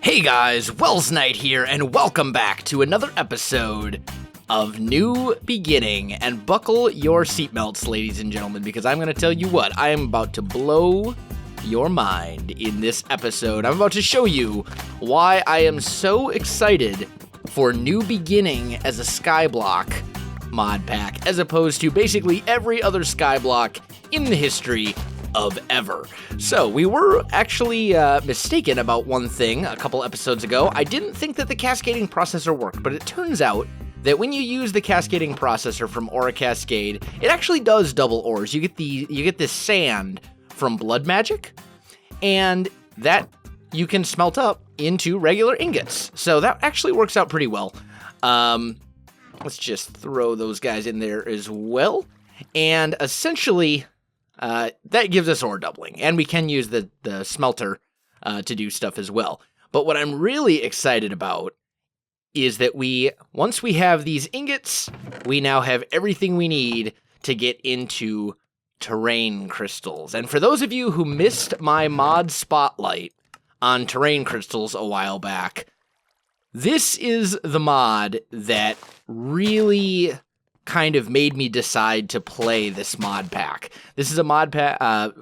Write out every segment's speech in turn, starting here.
Hey guys, Welsknight here, and welcome back to another episode of New Beginning. And buckle your seatbelts, ladies and gentlemen, because I'm going to tell you what, I am about to blow your mind in this episode. I'm about to show you why I am so excited for New Beginning as a Skyblock mod pack, as opposed to basically every other Skyblock in the history of ever. So, we were actually mistaken about one thing a couple episodes ago. I didn't think that the cascading processor worked, but it turns out that when you use the cascading processor from Aura Cascade, it actually does double ores. You get this sand from blood magic, and that you can smelt up into regular ingots. So that actually works out pretty well. Let's just throw those guys in there as well. And essentially, that gives us ore doubling, and we can use the smelter to do stuff as well. But what I'm really excited about is that once we have these ingots, we now have everything we need to get into terrain crystals. And for those of you who missed my mod spotlight on terrain crystals a while back, this is the mod that really kind of made me decide to play this mod pack. This is a mod pack.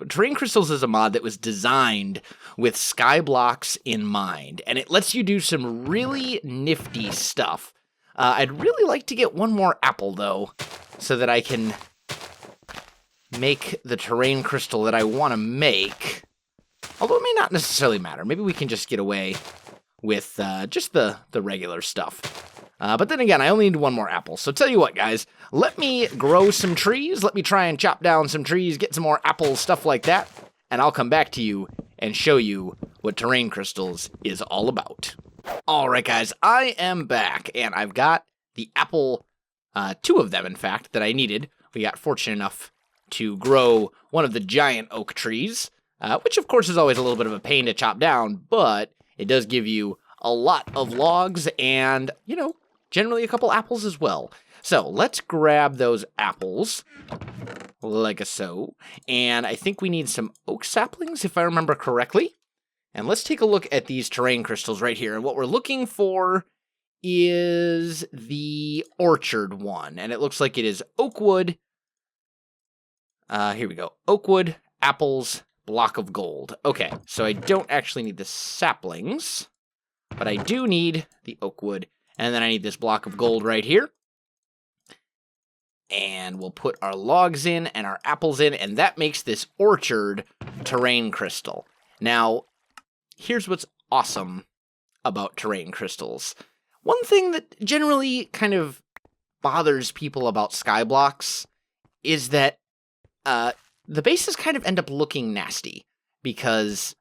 Terrain Crystals is a mod that was designed with Skyblocks in mind, and it lets you do some really nifty stuff. I'd really like to get one more apple, though, so that I can make the Terrain Crystal that I want to make. Although it may not necessarily matter. Maybe we can just get away with just the regular stuff. But then again, I only need one more apple. So tell you what, guys, let me grow some trees. Let me try and chop down some trees, get some more apples, stuff like that. And I'll come back to you and show you what Terrain Crystals is all about. All right, guys, I am back, and I've got the apple, 2 of them, in fact, that I needed. We got fortunate enough to grow one of the giant oak trees, which, of course, is always a little bit of a pain to chop down, but it does give you a lot of logs and, generally a couple apples as well. So let's grab those apples, like so. And I think we need some oak saplings, if I remember correctly. And let's take a look at these terrain crystals right here. And what we're looking for is the orchard one. And it looks like it is oak wood. Here we go. Oak wood, apples, block of gold. Okay, so I don't actually need the saplings, but I do need the oak wood. And then I need this block of gold right here. And we'll put our logs in and our apples in, and that makes this orchard terrain crystal. Now, here's what's awesome about terrain crystals. One thing that generally kind of bothers people about Skyblocks is that the bases kind of end up looking nasty because,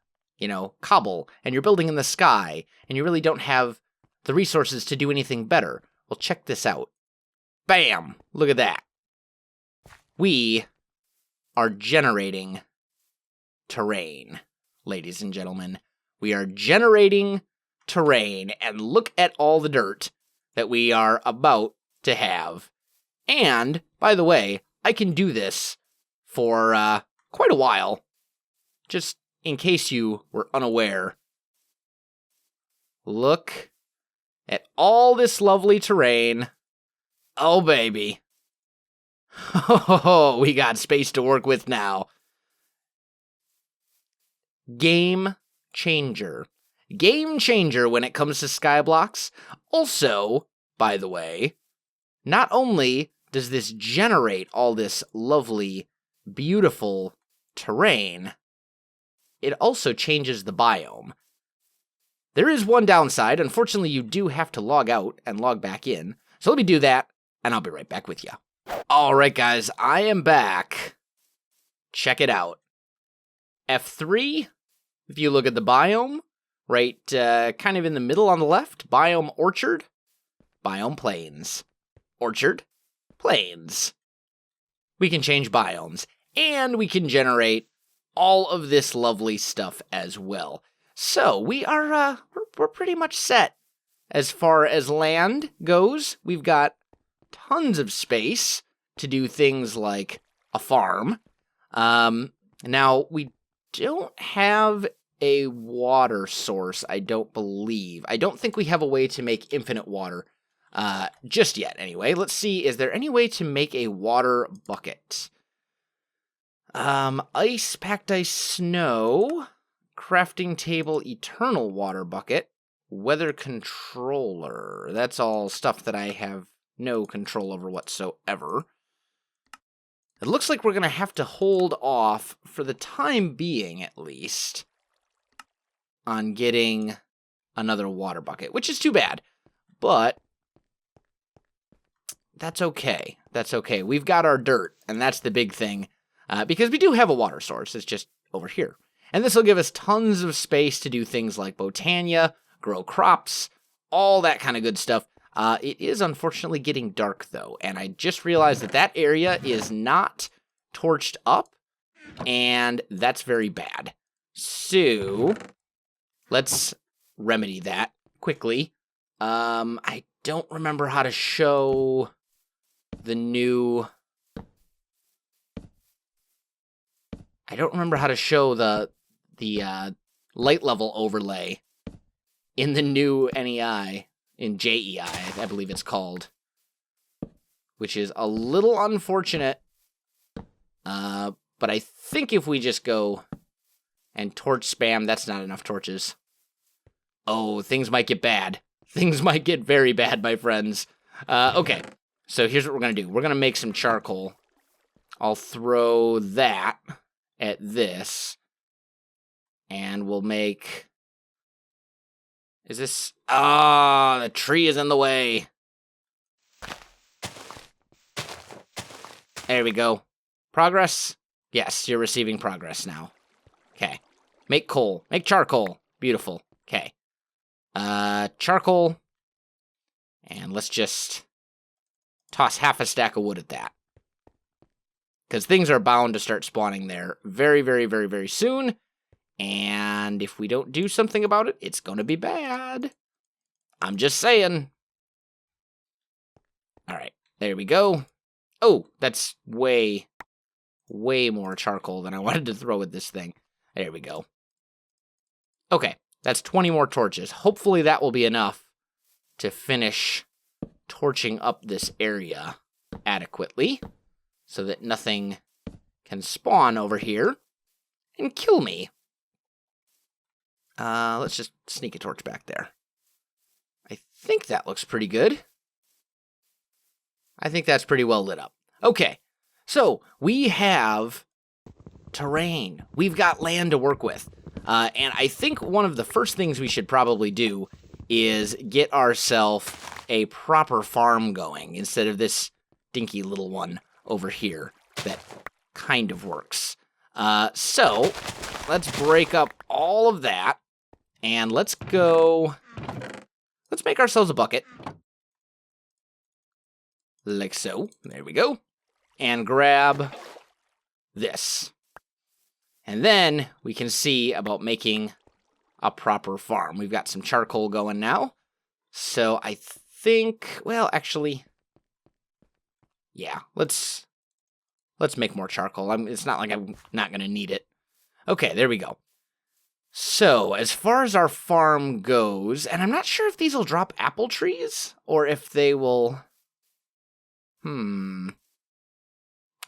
cobble, and you're building in the sky, and you really don't have the resources to do anything better. Well, check this out. Bam! Look at that. We are generating terrain, ladies and gentlemen. We are generating terrain, and look at all the dirt that we are about to have. And, by the way, I can do this for quite a while, just in case you were unaware. Look at all this lovely terrain. Oh, baby. Oh, we got space to work with now. Game changer. Game changer when it comes to Skyblocks. Also, by the way, not only does this generate all this lovely, beautiful terrain, it also changes the biome. There is one downside. Unfortunately, you do have to log out and log back in. So let me do that, and I'll be right back with you. All right, guys, I am back. Check it out. F3, if you look at the biome, right kind of in the middle on the left, biome orchard, biome plains. Orchard, plains. We can change biomes, and we can generate all of this lovely stuff as well. So we are we're pretty much set as far as land goes. We've got tons of space to do things like a farm. Now we don't have a water source, I don't believe. I don't think we have a way to make infinite water just yet, anyway. Let's see, is there any way to make a water bucket? Ice, packed ice, snow, crafting table, eternal water bucket, weather controller. That's all stuff that I have no control over whatsoever. It looks like we're going to have to hold off, for the time being at least, on getting another water bucket, which is too bad. But that's okay. That's okay. We've got our dirt, and that's the big thing, because we do have a water source. It's just over here. And this will give us tons of space to do things like Botania, grow crops, all that kind of good stuff. It is unfortunately getting dark, though, and I just realized that that area is not torched up, and that's very bad. So, let's remedy that quickly. I don't remember how to show the new... I don't remember how to show the light level overlay in the new NEI. In JEI, I believe it's called. Which is a little unfortunate. But I think if we just go and torch spam, that's not enough torches. Oh, things might get bad. Things might get very bad, my friends. Okay, so here's what we're going to do. We're going to make some charcoal. I'll throw that at this. And we'll make... Is this... Ah, the tree is in the way. There we go. Progress? Yes, you're receiving progress now. Okay. Make coal. Make charcoal. Beautiful. Okay. Charcoal. And let's just toss half a stack of wood at that. Because things are bound to start spawning there very, very, very, very soon. And if we don't do something about it, it's going to be bad. I'm just saying. All right, there we go. Oh, that's way, way more charcoal than I wanted to throw at this thing. There we go. Okay, that's 20 more torches. Hopefully that will be enough to finish torching up this area adequately so that nothing can spawn over here and kill me. Let's just sneak a torch back there. I think that looks pretty good. I think that's pretty well lit up. Okay, so we have terrain. We've got land to work with. And I think one of the first things we should probably do is get ourselves a proper farm going instead of this dinky little one over here that kind of works. So let's break up all of that. And let's make ourselves a bucket. Like so. There we go. And grab this. And then we can see about making a proper farm. We've got some charcoal going now. So I think, well, actually, yeah, let's make more charcoal. It's not like I'm not going to need it. Okay, there we go. So, as far as our farm goes, and I'm not sure if these will drop apple trees, or if they will...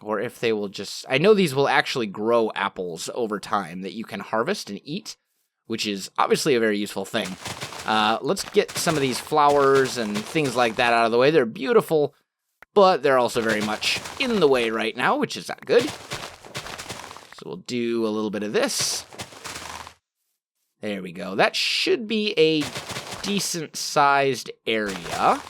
Or if they will just... I know these will actually grow apples over time that you can harvest and eat, which is obviously a very useful thing. Let's get some of these flowers and things like that out of the way. They're beautiful, but they're also very much in the way right now, which is not good. So we'll do a little bit of this. There we go. That should be a decent-sized area.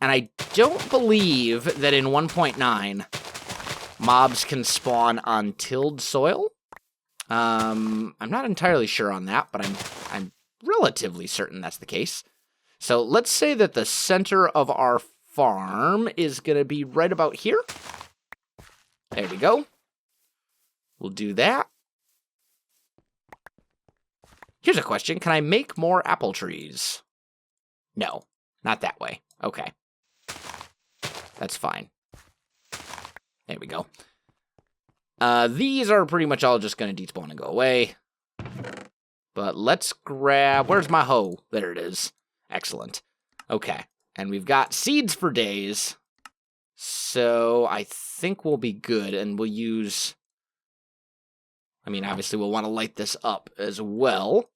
And I don't believe that in 1.9, mobs can spawn on tilled soil. I'm not entirely sure on that, but I'm relatively certain that's the case. So let's say that the center of our farm is going to be right about here. There we go. We'll do that. Here's a question. Can I make more apple trees? No, not that way. Okay. That's fine. There we go. These are pretty much all just going to despawn and go away. But let's grab... Where's my hoe? There it is. Excellent. Okay. And we've got seeds for days. So I think we'll be good. And we'll use... I mean, obviously we'll want to light this up as well.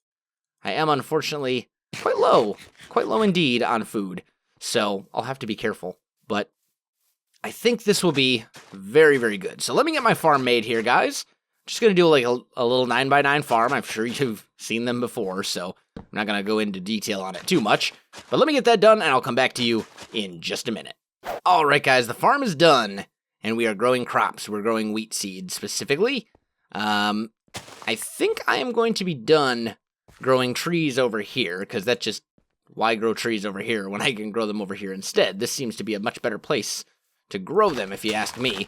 I am unfortunately quite low indeed on food. So I'll have to be careful. But I think this will be very, very good. So let me get my farm made here, guys. Just going to do like a little 9x9 farm. I'm sure you've seen them before, so I'm not going to go into detail on it too much. But let me get that done, and I'll come back to you in just a minute. All right, guys, the farm is done, and we are growing crops. We're growing wheat seeds specifically. I think I am going to be done growing trees over here, because that's just, why grow trees over here when I can grow them over here instead? This seems to be a much better place to grow them, if you ask me.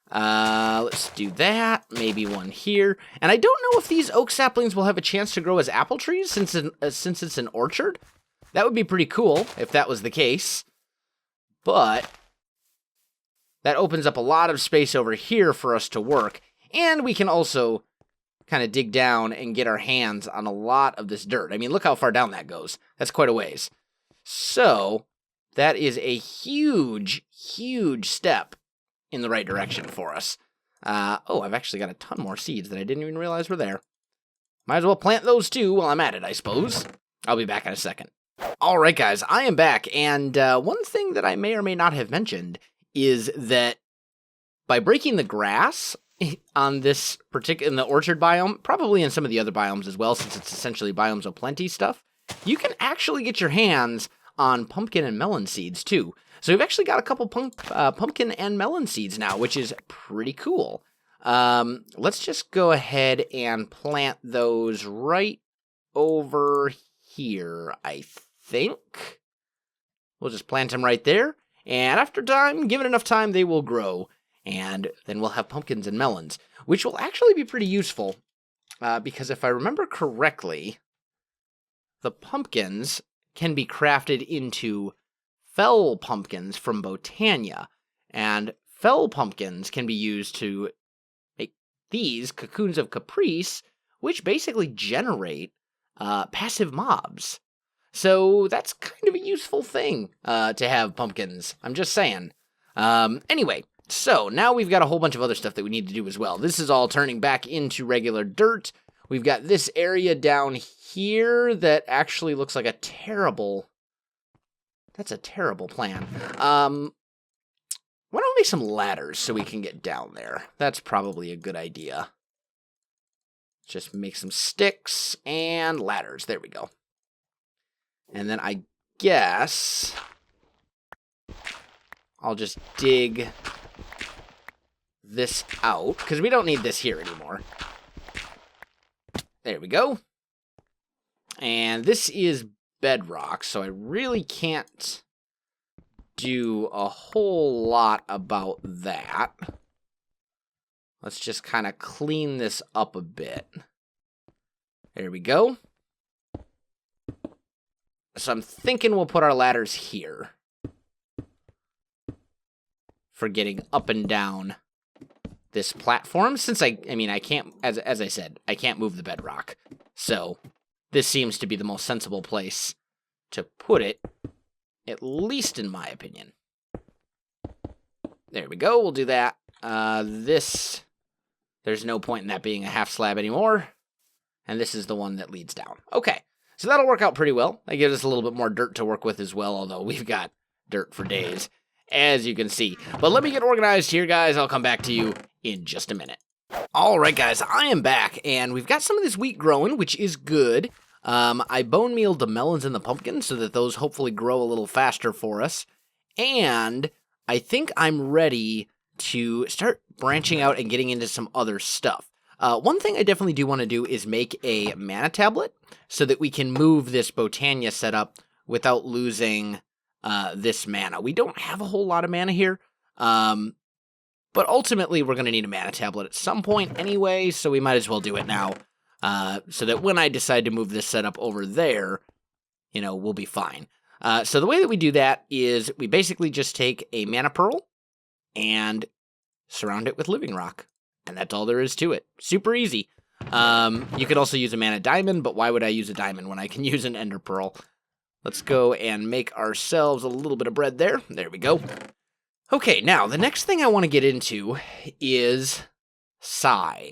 Let's do that. Maybe one here. And I don't know if these oak saplings will have a chance to grow as apple trees since it's an orchard. That would be pretty cool if that was the case. But that opens up a lot of space over here for us to work. And we can also kind of dig down and get our hands on a lot of this dirt. I mean, look how far down that goes. That's quite a ways. So that is a huge, huge step in the right direction for us. Oh, I've actually got a ton more seeds that I didn't even realize were there. Might as well plant those too while I'm at it, I suppose. I'll be back in a second. All right, guys, I am back, and one thing that I may or may not have mentioned is that by breaking the grass on this particular, in the orchard biome, probably in some of the other biomes as well, since it's essentially biomes of plenty stuff, you can actually get your hands on pumpkin and melon seeds too. So we've actually got a couple pumpkin and melon seeds now, which is pretty cool. Let's just go ahead and plant those right over here, I think. We'll just plant them right there, and after time, given enough time, they will grow, and then we'll have pumpkins and melons, which will actually be pretty useful, because if I remember correctly, the pumpkins can be crafted into fell pumpkins from Botania, and fell pumpkins can be used to make these cocoons of caprice, which basically generate passive mobs. So that's kind of a useful thing to have pumpkins. I'm just saying. Anyway, so now we've got a whole bunch of other stuff that we need to do as well. This is all turning back into regular dirt. We've got this area down here that actually looks like a terrible... That's a terrible plan. Why don't we make some ladders so we can get down there? That's probably a good idea. Just make some sticks and ladders. There we go. And then I guess I'll just dig this out, because we don't need this here anymore. There we go. And this is bedrock, so I really can't do a whole lot about that. Let's just kind of clean this up a bit. There we go. So I'm thinking we'll put our ladders here for getting up and down this platform, since I mean, I can't, as I said, I can't move the bedrock. So this seems to be the most sensible place to put it, at least in my opinion. There we go, we'll do that. There's no point in that being a half slab anymore. And this is the one that leads down. Okay, so that'll work out pretty well. That gives us a little bit more dirt to work with as well, although we've got dirt for days, as you can see. But let me get organized here, guys. I'll come back to you in just a minute. All right, guys, I am back, and we've got some of this wheat growing, which is good. I bone mealed the melons and the pumpkins so that those hopefully grow a little faster for us. And I think I'm ready to start branching out and getting into some other stuff. One thing I definitely do want to do is make a mana tablet so that we can move this Botania setup without losing this mana. We don't have a whole lot of mana here, but ultimately we're going to need a mana tablet at some point anyway, so we might as well do it now, so that when I decide to move this setup over there, you know, we'll be fine. So the way that we do that is we basically just take a mana pearl and surround it with living rock. And that's all there is to it. Super easy. You could also use a mana diamond, but why would I use a diamond when I can use an ender pearl? Let's go and make ourselves a little bit of bread there. There we go. Okay, now, the next thing I want to get into is Psy.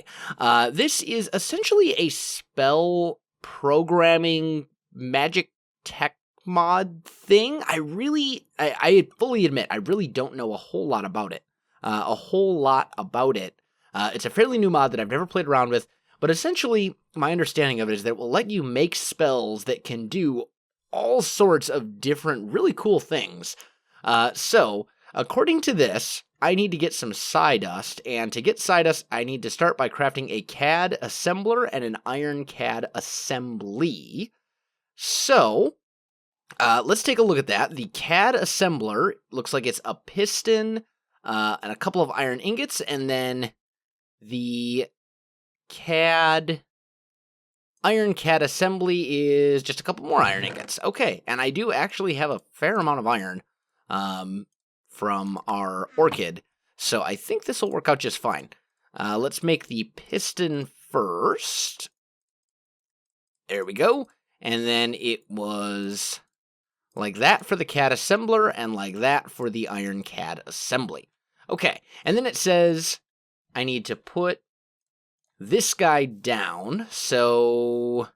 This is essentially a spell programming magic tech mod thing. I fully admit, I really don't know a whole lot about it. It's a fairly new mod that I've never played around with, but essentially, my understanding of it is that it will let you make spells that can do all sorts of different, really cool things. So, according to this, I need to get some Psydust, and to get Psydust, I need to start by crafting a CAD assembler and an iron CAD assembly. So, let's take a look at that. The CAD assembler looks like it's a piston and a couple of iron ingots, and then the iron CAD assembly is just a couple more iron ingots. Okay, and I do actually have a fair amount of iron from our orchid, so I think this will work out just fine. Let's make the piston first. There we go. And then it was like that for the CAD assembler and like that for the iron CAD assembly. Okay, and then it says I need to put this guy down, so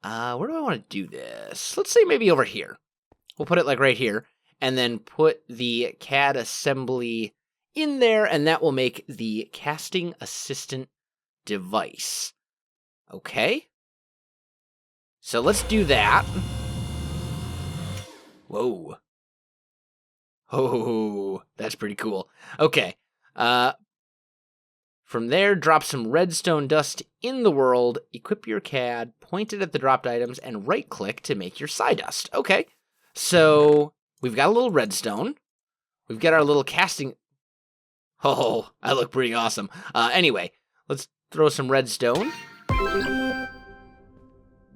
where do I want to do this? Let's say maybe over here. We'll put it like right here, and then put the CAD assembly in there, and that will make the casting assistant device. Okay? So let's do that. Whoa. Oh, that's pretty cool. Okay. From there, drop some redstone dust in the world, equip your CAD, point it at the dropped items, and right-click to make your Psydust. Okay, so we've got a little redstone. We've got our little casting... Oh, I look pretty awesome. Anyway, let's throw some redstone.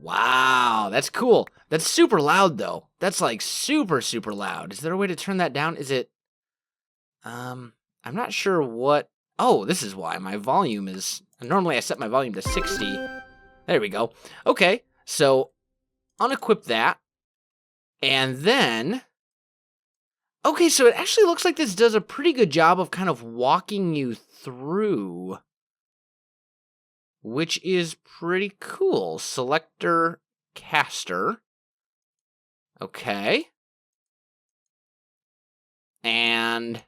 Wow, that's cool. That's super loud, though. That's, like, super, super loud. Is there a way to turn that down? Is it... I'm not sure what... Oh, this is why my volume is... Normally I set my volume to 60. There we go. Okay, so unequip that. And then... Okay, so it actually looks like this does a pretty good job of kind of walking you through, which is pretty cool. Selector caster. Okay. And...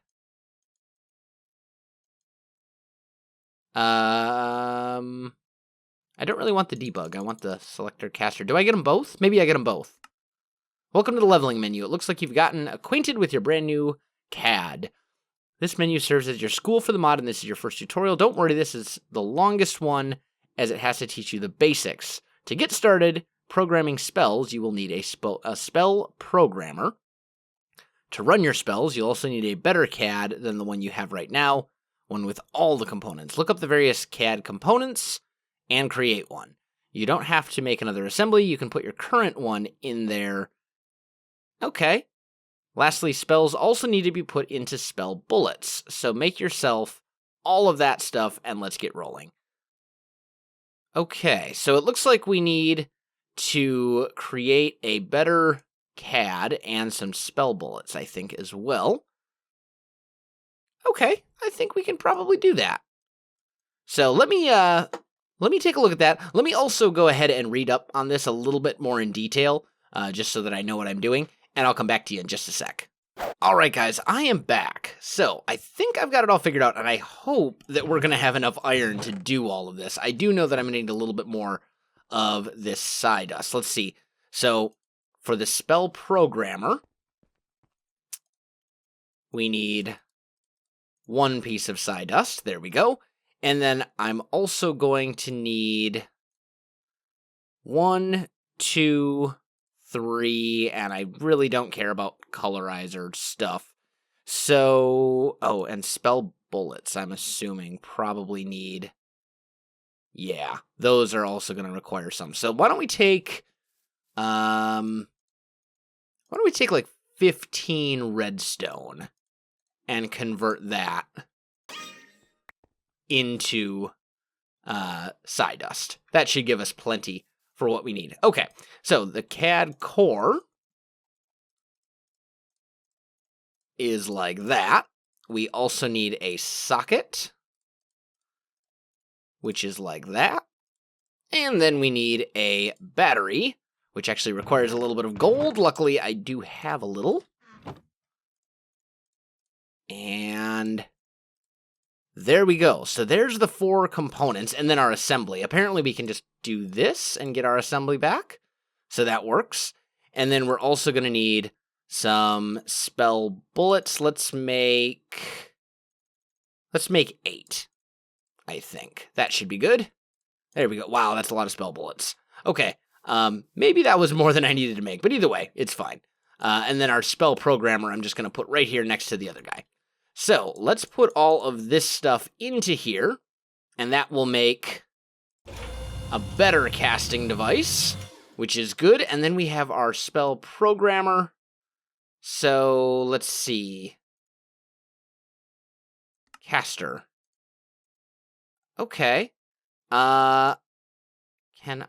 I don't really want the debug. I want the selector caster. Do I get them both? Maybe I get them both. Welcome to the leveling menu. It looks like you've gotten acquainted with your brand new CAD. This menu serves as your school for the mod, and this is your first tutorial. Don't worry, this is the longest one, as it has to teach you the basics. To get started programming spells, you will need a spell programmer. To run your spells, you'll also need a better CAD than the one you have right now, one with all the components. Look up the various CAD components and create one. You don't have to make another assembly. You can put your current one in there. Okay. Lastly, spells also need to be put into spell bullets. So make yourself all of that stuff and let's get rolling. Okay, so it looks like we need to create a better CAD and some spell bullets, I think, as well. Okay, I think we can probably do that. So let me take a look at that. Let me also go ahead and read up on this a little bit more in detail, just so that I know what I'm doing, and I'll come back to you in just a sec. All right, guys, I am back. So I think I've got it all figured out, and I hope that we're going to have enough iron to do all of this. I do know that I'm going to need a little bit more of this Psydust. Let's see. So for the spell programmer, we need one piece of Psydust. There we go. And then I'm also going to need 1, 2, 3, and I really don't care about colorizer stuff. So, oh, and spell bullets, I'm assuming, probably need... Yeah, those are also going to require some. So why don't we take... like 15 redstone and convert that into Psydust. That should give us plenty for what we need. Okay, so the CAD core is like that. We also need a socket, which is like that. And then we need a battery, which actually requires a little bit of gold. Luckily, I do have a little. And there we go. So there's the 4 components, and then our assembly. Apparently, we can just do this and get our assembly back. So that works. And then we're also going to need some spell bullets. Let's make 8, I think. That should be good. There we go. Wow, that's a lot of spell bullets. Okay, maybe that was more than I needed to make, but either way, it's fine. And then our spell programmer, I'm just going to put right here next to the other guy. So let's put all of this stuff into here, and that will make a better casting device, which is good. And then we have our spell programmer. So let's see. Caster. Okay. Can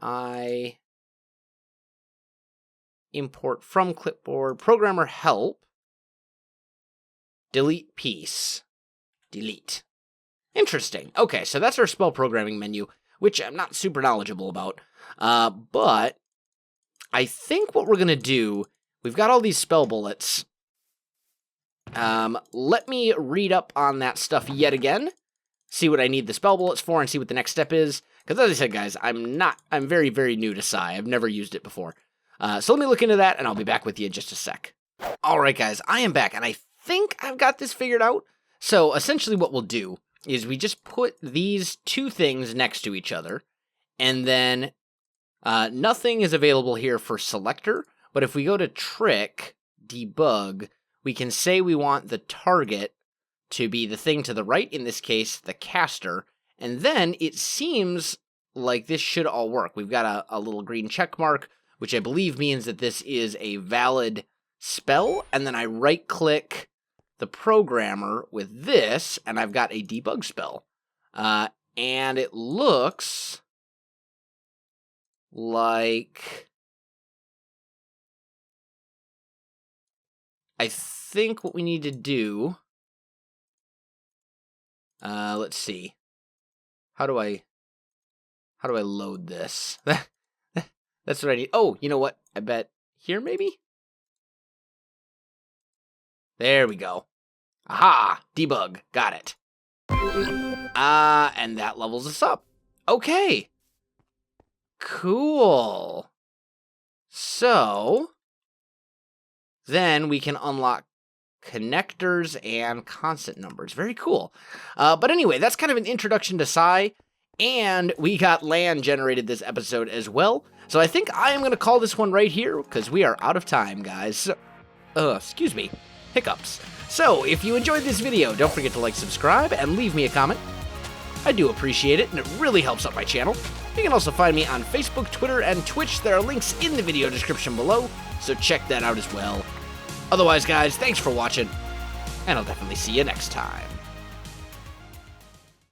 I import from clipboard, programmer help, delete piece, delete. Interesting. Okay, so that's our spell programming menu, which I'm not super knowledgeable about. But I think what we're going to do, we've got all these spell bullets. Let me read up on that stuff yet again, see what I need the spell bullets for, and see what the next step is. Because as I said, guys, I'm very, very new to Psy. I've never used it before. So let me look into that, and I'll be back with you in just a sec. All right, guys, I am back, and I think I've got this figured out. So essentially what we'll do is we just put these 2 things next to each other, and then nothing is available here for selector, but if we go to trick, debug, we can say we want the target to be the thing to the right, in this case, the caster, and then it seems like this should all work. We've got a little green check mark, which I believe means that this is a valid spell, and then I right-click the programmer with this, and I've got a debug spell. And it looks like I think what we need to do, let's see. How do I load this? That's what I need. Oh, you know what? I bet here maybe? There we go. Aha! Debug. Got it. And that levels us up. Okay. Cool. So then we can unlock connectors and constant numbers. Very cool. But anyway, that's kind of an introduction to Psy, and we got land generated this episode as well. So I think I am going to call this one right here, because we are out of time, guys. Excuse me. Hiccups. So, if you enjoyed this video, don't forget to like, subscribe, and leave me a comment. I do appreciate it, and it really helps out my channel. You can also find me on Facebook, Twitter, and Twitch. There are links in the video description below, so check that out as well. Otherwise, guys, thanks for watching, and I'll definitely see you next time.